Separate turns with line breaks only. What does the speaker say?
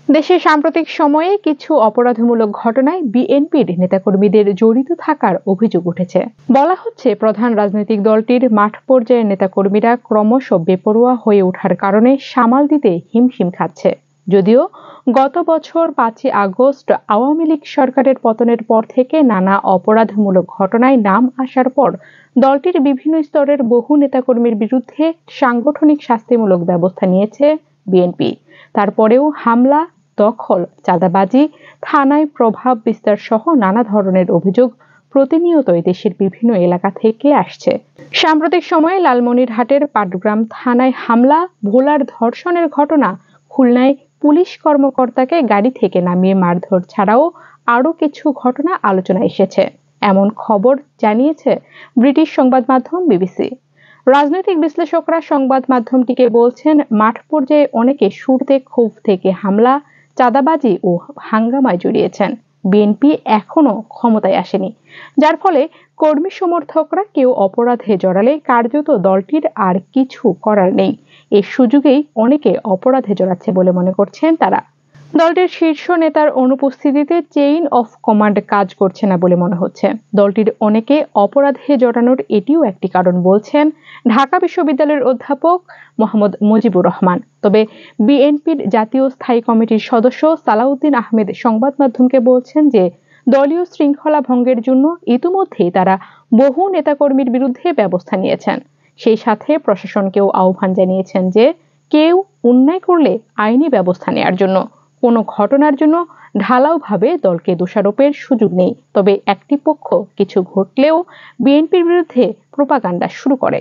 দেশের সাম্প্রতিক সময়ে কিছু অপরাধমূলক ঘটনায় বিএনপির নেতাকর্মীদের জড়িত থাকার অভিযোগ উঠেছে। বলা হচ্ছে, প্রধান রাজনৈতিক দলটির মাঠ পর্যায়ের নেতাকর্মীরা ক্রমশ বেপরোয়া হয়ে ওঠার কারণে সামাল দিতে হিমশিম খাচ্ছে। যদিও গত বছর 5ই আগস্ট আওয়ামী লীগ সরকারের পতনের পর থেকে নানা অপরাধমূলক ঘটনায় নাম আসার পর দলটির বিভিন্ন স্তরের বহু নেতাকর্মীর বিরুদ্ধে সাংগঠনিক শাস্তিমূলক ব্যবস্থা নিয়েছে বিএনপি। তারপরেও হামলা, দখল, চাঁদাবাজি, থানায় প্রভাব বিস্তার সহ নানা ধরনের অভিযোগ প্রতিনিয়তই দেশের বিভিন্ন এলাকা থেকে আসছে। সাম্প্রতিক সময়ে লালমনিরহাটের পাটগ্রাম থানায় হামলা, ভোলার ধর্ষণের ঘটনা, খুলনায় পুলিশ কর্মকর্তাকে গাড়ি থেকে নামিয়ে মারধর ছাড়াও আরও কিছু ঘটনা আলোচনায় এসেছে, এমন খবর জানিয়েছে ব্রিটিশ সংবাদ মাধ্যম বিবিসি। রাজনৈতিক বিশ্লেষকরা সংবাদ মাধ্যমটিকে বলছেন, মাঠ পর্যায়ে অনেকে শুরুতে ক্ষোভ থেকে হামলা, চাঁদাবাজি ও হাঙ্গামায় জড়িয়েছেন। বিএনপি এখনো ক্ষমতায় আসেনি, যার ফলে কর্মী সমর্থকরা কেউ অপরাধে জড়ালে কার্যত দলটির আর কিছু করার নেই। এই সুযোগেই অনেকে অপরাধে জড়াচ্ছে বলে মনে করছেন তারা। দলটির শীর্ষ নেতার অনুপস্থিতিতে চেইন অফ কমান্ড কাজ করছে না বলে মনে হচ্ছে। দলটির অনেকে অপরাধে জড়ানোর এটিও একটি কারণ বলছেন ঢাকা বিশ্ববিদ্যালয়ের অধ্যাপক মোহাম্মদ মুজিবুর রহমান। তবে বিএনপির জাতীয় স্থায়ী কমিটির সদস্য সালাউদ্দিন আহমেদ সংবাদ মাধ্যমকে বলছেন যে দলীয় শৃঙ্খলা ভঙ্গের জন্য ইতিমধ্যেই তারা বহু নেতাকর্মীর বিরুদ্ধে ব্যবস্থা নিয়েছেন। সেই সাথে প্রশাসনকেও আহ্বান জানিয়েছেন যে কেউ অন্যায় করলে আইনি ব্যবস্থা নেওয়ার জন্য। কোনো ঘটনার জন্য ঢালাওভাবে দলকে দোষারোপের সুযোগ নেই। তবে একটি পক্ষ কিছু ঘটলেও বিএনপির বিরুদ্ধে প্রোপাগান্ডা শুরু করে।